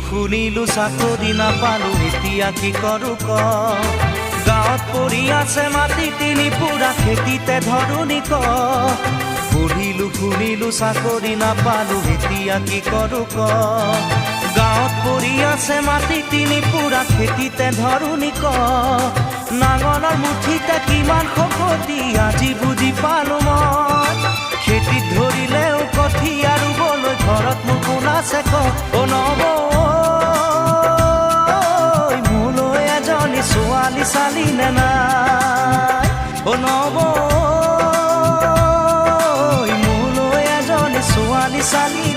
শুনিলো চাকৰি নাপালো এতিয়া কি কৰো ক গাঁৱত পৰি আছে মাটি তিনি পুৰা খেতিতে ধৰুনি ক পঢ়িলো শুনিলো চাকৰি নাপালো এতিয়া কি কৰো ক গাঁৱত পৰি আছে মাটি তিনি পুৰা খেতিতে ধৰুনি ক নাঙলৰ মুঠিতে কিমান শকতি আজি বুজি পালো মই খেতিত ধৰিলেও কঠীয়া ৰুবলৈ ঘৰত মোৰ কোন আছে ক অ নব মোলৈ এজনী ছোৱালী চালি নে নাই অ নব মোলৈ এজনী ছোৱালী চালি